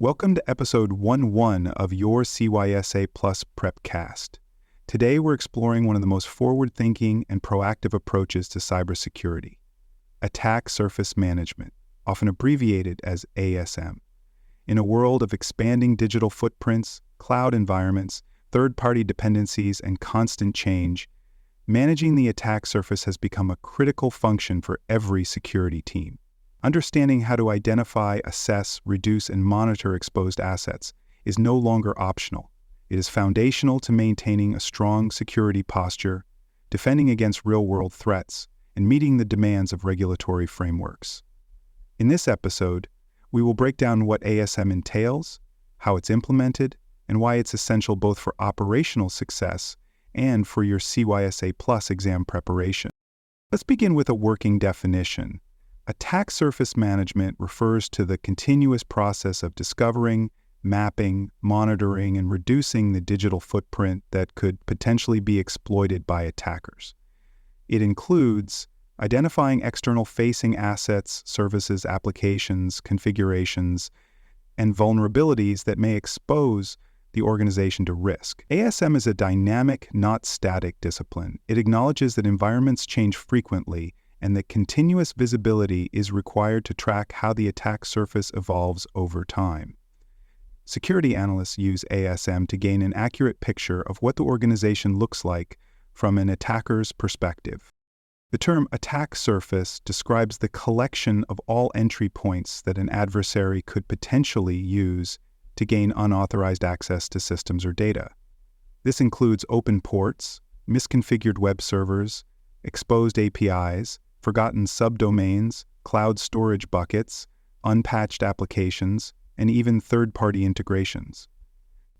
Welcome to episode 11 of your CYSA Plus Prepcast. Today we're exploring one of the most forward-thinking and proactive approaches to cybersecurity: attack surface management, often abbreviated as ASM. In a world of expanding digital footprints, cloud environments, third-party dependencies, and constant change, managing the attack surface has become a critical function for every security team. Understanding how to identify, assess, reduce, and monitor exposed assets is no longer optional. It is foundational to maintaining a strong security posture, defending against real-world threats, and meeting the demands of regulatory frameworks. In this episode, we will break down what ASM entails, how it's implemented, and why it's essential both for operational success and for your CYSA Plus exam preparation. Let's begin with a working definition. Attack surface management refers to the continuous process of discovering, mapping, monitoring, and reducing the digital footprint that could potentially be exploited by attackers. It includes identifying external-facing assets, services, applications, configurations, and vulnerabilities that may expose the organization to risk. ASM is a dynamic, not static discipline. It acknowledges that environments change frequently and that continuous visibility is required to track how the attack surface evolves over time. Security analysts use ASM to gain an accurate picture of what the organization looks like from an attacker's perspective. The term attack surface describes the collection of all entry points that an adversary could potentially use to gain unauthorized access to systems or data. This includes open ports, misconfigured web servers, exposed APIs, forgotten subdomains, cloud storage buckets, unpatched applications, and even third-party integrations.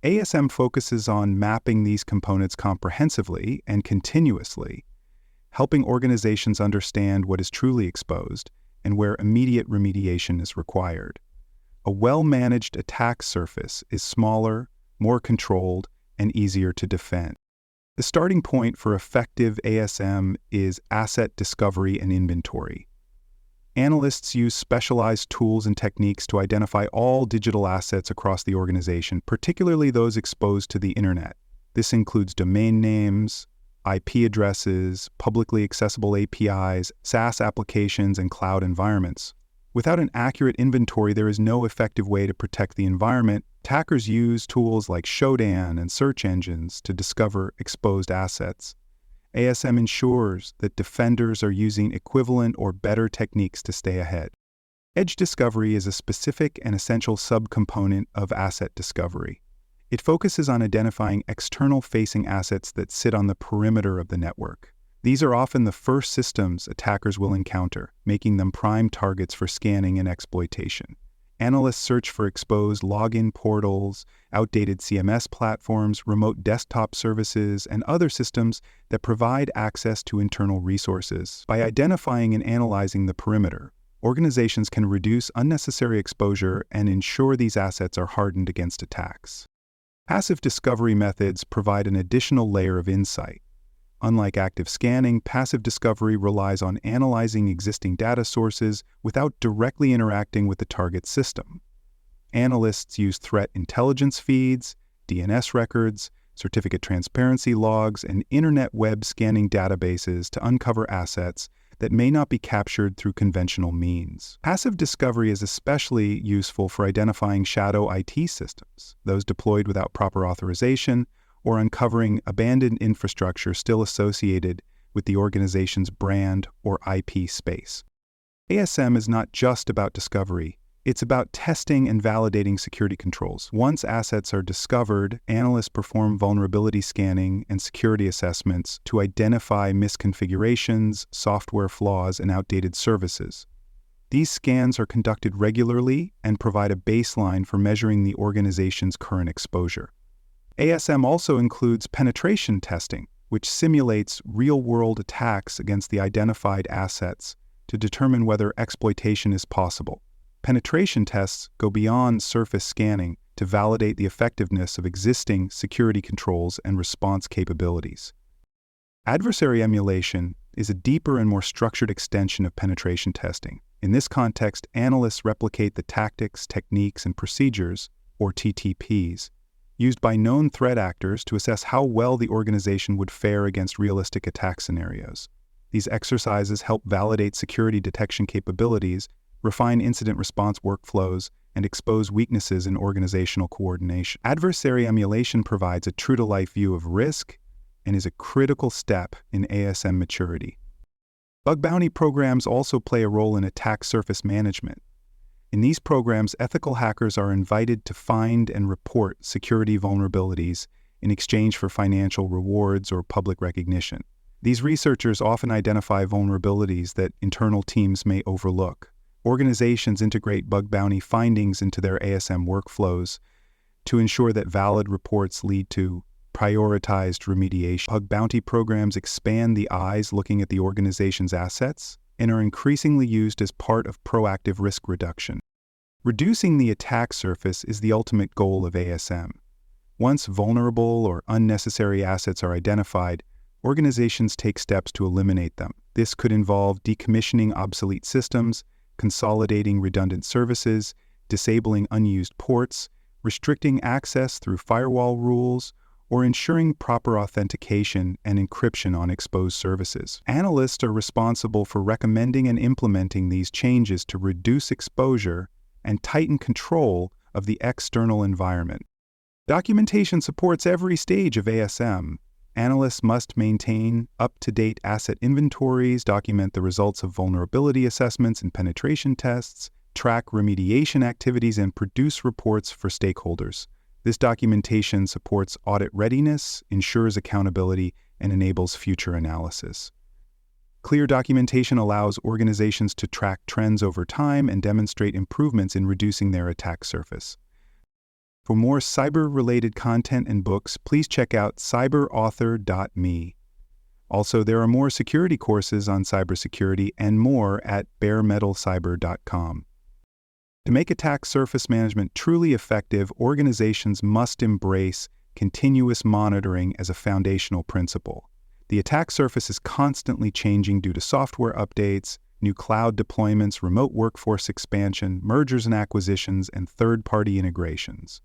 ASM focuses on mapping these components comprehensively and continuously, helping organizations understand what is truly exposed and where immediate remediation is required. A well-managed attack surface is smaller, more controlled, and easier to defend. The starting point for effective ASM is asset discovery and inventory. Analysts use specialized tools and techniques to identify all digital assets across the organization, particularly those exposed to the internet. This includes domain names, IP addresses, publicly accessible APIs, SaaS applications, and cloud environments. Without an accurate inventory, there is no effective way to protect the environment. Attackers use tools like Shodan and search engines to discover exposed assets. ASM ensures that defenders are using equivalent or better techniques to stay ahead. Edge discovery is a specific and essential subcomponent of asset discovery. It focuses on identifying external-facing assets that sit on the perimeter of the network. These are often the first systems attackers will encounter, making them prime targets for scanning and exploitation. Analysts search for exposed login portals, outdated CMS platforms, remote desktop services, and other systems that provide access to internal resources. By identifying and analyzing the perimeter, organizations can reduce unnecessary exposure and ensure these assets are hardened against attacks. Passive discovery methods provide an additional layer of insight. Unlike active scanning, passive discovery relies on analyzing existing data sources without directly interacting with the target system. Analysts use threat intelligence feeds, DNS records, certificate transparency logs, and internet web scanning databases to uncover assets that may not be captured through conventional means. Passive discovery is especially useful for identifying shadow IT systems, those deployed without proper authorization, or uncovering abandoned infrastructure still associated with the organization's brand or IP space. ASM is not just about discovery, it's about testing and validating security controls. Once assets are discovered, analysts perform vulnerability scanning and security assessments to identify misconfigurations, software flaws, and outdated services. These scans are conducted regularly and provide a baseline for measuring the organization's current exposure. ASM also includes penetration testing, which simulates real-world attacks against the identified assets to determine whether exploitation is possible. Penetration tests go beyond surface scanning to validate the effectiveness of existing security controls and response capabilities. Adversary emulation is a deeper and more structured extension of penetration testing. In this context, analysts replicate the tactics, techniques, and procedures or TTPs, used by known threat actors to assess how well the organization would fare against realistic attack scenarios. These exercises help validate security detection capabilities, refine incident response workflows, and expose weaknesses in organizational coordination. Adversary emulation provides a true-to-life view of risk and is a critical step in ASM maturity. Bug bounty programs also play a role in attack surface management. In these programs, ethical hackers are invited to find and report security vulnerabilities in exchange for financial rewards or public recognition. These researchers often identify vulnerabilities that internal teams may overlook. Organizations integrate bug bounty findings into their ASM workflows to ensure that valid reports lead to prioritized remediation. Bug bounty programs expand the eyes looking at the organization's assets and are increasingly used as part of proactive risk reduction. Reducing the attack surface is the ultimate goal of ASM. Once vulnerable or unnecessary assets are identified, organizations take steps to eliminate them. This could involve decommissioning obsolete systems, consolidating redundant services, disabling unused ports, restricting access through firewall rules, or ensuring proper authentication and encryption on exposed services. Analysts are responsible for recommending and implementing these changes to reduce exposure and tighten control of the external environment. Documentation supports every stage of ASM. Analysts must maintain up-to-date asset inventories, document the results of vulnerability assessments and penetration tests, track remediation activities, and produce reports for stakeholders. This documentation supports audit readiness, ensures accountability, and enables future analysis. Clear documentation allows organizations to track trends over time and demonstrate improvements in reducing their attack surface. For more cyber-related content and books, please check out cyberauthor.me. Also, there are more security courses on cybersecurity and more at baremetalcyber.com. To make attack surface management truly effective, organizations must embrace continuous monitoring as a foundational principle. The attack surface is constantly changing due to software updates, new cloud deployments, remote workforce expansion, mergers and acquisitions, and third-party integrations.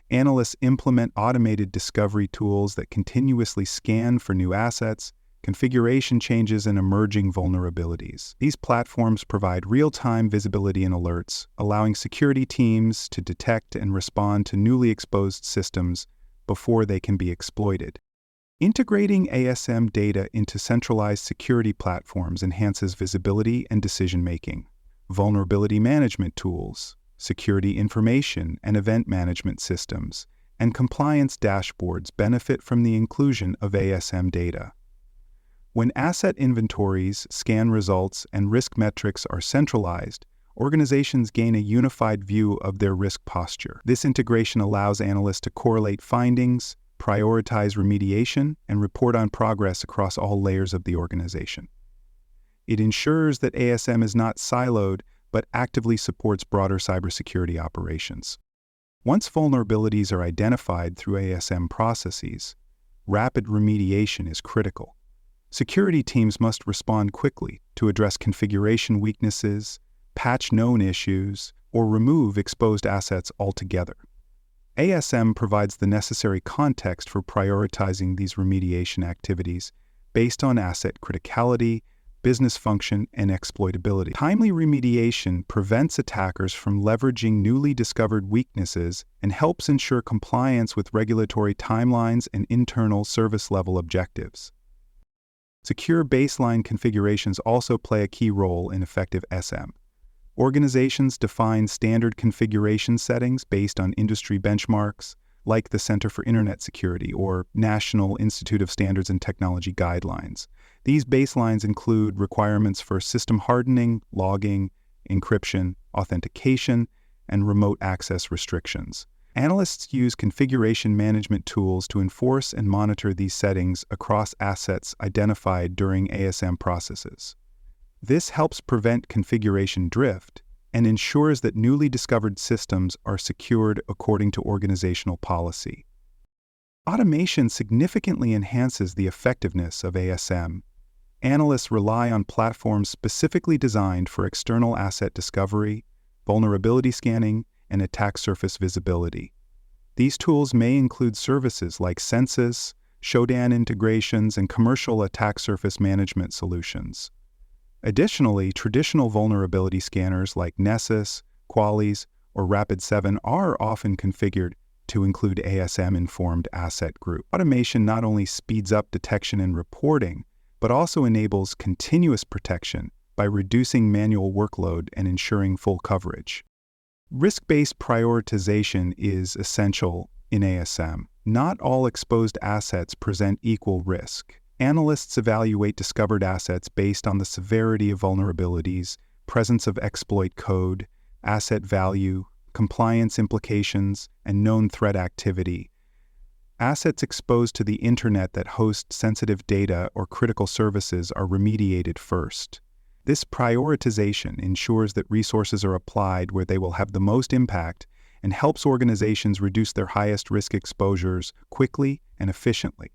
Analysts implement automated discovery tools that continuously scan for new assets, configuration changes, and emerging vulnerabilities. These platforms provide real-time visibility and alerts, allowing security teams to detect and respond to newly exposed systems before they can be exploited. Integrating ASM data into centralized security platforms enhances visibility and decision-making. Vulnerability management tools, security information and event management systems, and compliance dashboards benefit from the inclusion of ASM data. When asset inventories, scan results, and risk metrics are centralized, organizations gain a unified view of their risk posture. This integration allows analysts to correlate findings, prioritize remediation, and report on progress across all layers of the organization. It ensures that ASM is not siloed, but actively supports broader cybersecurity operations. Once vulnerabilities are identified through ASM processes, rapid remediation is critical. Security teams must respond quickly to address configuration weaknesses, patch known issues, or remove exposed assets altogether. ASM provides the necessary context for prioritizing these remediation activities based on asset criticality, business function, and exploitability. Timely remediation prevents attackers from leveraging newly discovered weaknesses and helps ensure compliance with regulatory timelines and internal service-level objectives. Secure baseline configurations also play a key role in effective SM. Organizations define standard configuration settings based on industry benchmarks, like the Center for Internet Security or National Institute of Standards and Technology guidelines. These baselines include requirements for system hardening, logging, encryption, authentication, and remote access restrictions. Analysts use configuration management tools to enforce and monitor these settings across assets identified during ASM processes. This helps prevent configuration drift and ensures that newly discovered systems are secured according to organizational policy. Automation significantly enhances the effectiveness of ASM. Analysts rely on platforms specifically designed for external asset discovery, vulnerability scanning, and attack surface visibility. These tools may include services like Census, Shodan integrations, and commercial attack surface management solutions. Additionally, traditional vulnerability scanners like Nessus, Qualys, or Rapid7 are often configured to include ASM-informed asset group. Automation not only speeds up detection and reporting, but also enables continuous protection by reducing manual workload and ensuring full coverage. Risk-based prioritization is essential in ASM. Not all exposed assets present equal risk. Analysts evaluate discovered assets based on the severity of vulnerabilities, presence of exploit code, asset value, compliance implications, and known threat activity. Assets exposed to the internet that host sensitive data or critical services are remediated first. This prioritization ensures that resources are applied where they will have the most impact and helps organizations reduce their highest risk exposures quickly and efficiently.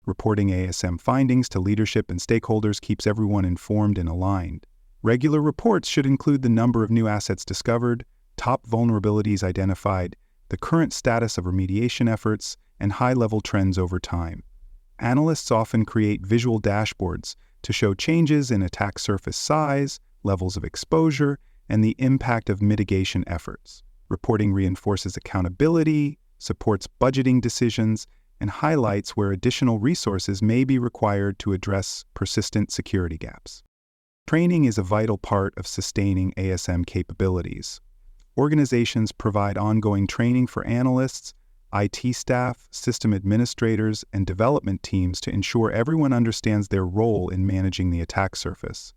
Reporting ASM findings to leadership and stakeholders keeps everyone informed and aligned. Regular reports should include the number of new assets discovered, top vulnerabilities identified, the current status of remediation efforts, and high-level trends over time. Analysts often create visual dashboards to show changes in attack surface size, levels of exposure, and the impact of mitigation efforts. Reporting reinforces accountability, supports budgeting decisions, and highlights where additional resources may be required to address persistent security gaps. Training is a vital part of sustaining ASM capabilities. Organizations provide ongoing training for analysts, IT staff, system administrators, and development teams to ensure everyone understands their role in managing the attack surface.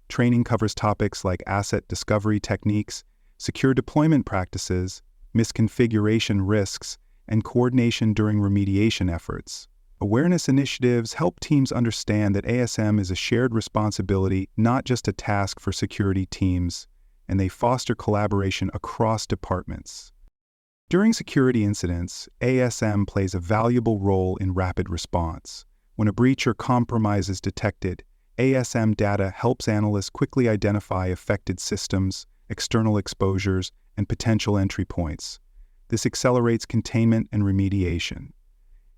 Training covers topics like asset discovery techniques, secure deployment practices, misconfiguration risks, and coordination during remediation efforts. Awareness initiatives help teams understand that ASM is a shared responsibility, not just a task for security teams, and they foster collaboration across departments. During security incidents, ASM plays a valuable role in rapid response. When a breach or compromise is detected, ASM data helps analysts quickly identify affected systems, external exposures, and potential entry points. This accelerates containment and remediation.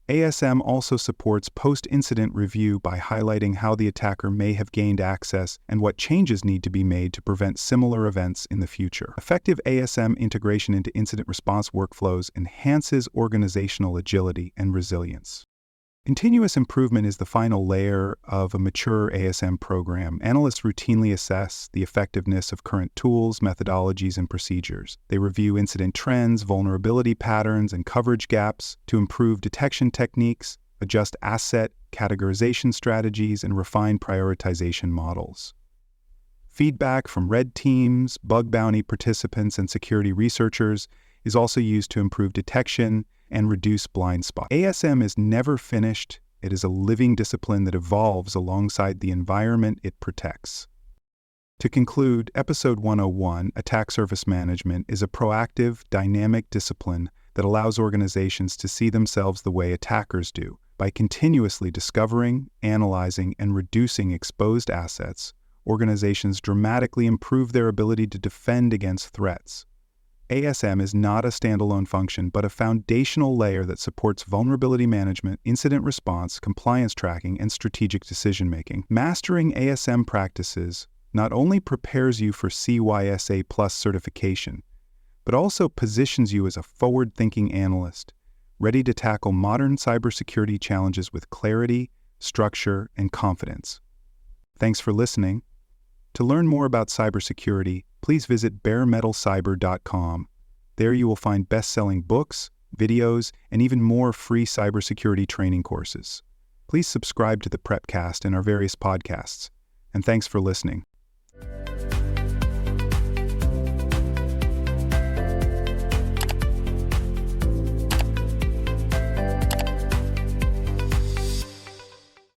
ASM also supports post-incident review by highlighting how the attacker may have gained access and what changes need to be made to prevent similar events in the future. Effective ASM integration into incident response workflows enhances organizational agility and resilience. Continuous improvement is the final layer of a mature ASM program. Analysts routinely assess the effectiveness of current tools, methodologies, and procedures. They review incident trends, vulnerability patterns, and coverage gaps to improve detection techniques, adjust asset categorization strategies, and refine prioritization models. Feedback from red teams, bug bounty participants, and security researchers is also used to improve detection and reduce blind spots. ASM is never finished. It is a living discipline that evolves alongside the environment it protects. To conclude, Episode 101, Attack Surface Management, is a proactive, dynamic discipline that allows organizations to see themselves the way attackers do. By continuously discovering, analyzing, and reducing exposed assets, organizations dramatically improve their ability to defend against threats. ASM is not a standalone function, but a foundational layer that supports vulnerability management, incident response, compliance tracking, and strategic decision-making. Mastering ASM practices not only prepares you for CYSA Plus certification, but also positions you as a forward-thinking analyst, ready to tackle modern cybersecurity challenges with clarity, structure, and confidence. Thanks for listening. To learn more about cybersecurity, please visit baremetalcyber.com. There you will find best-selling books, videos, and even more free cybersecurity training courses. Please subscribe to the Prepcast and our various podcasts. And thanks for listening.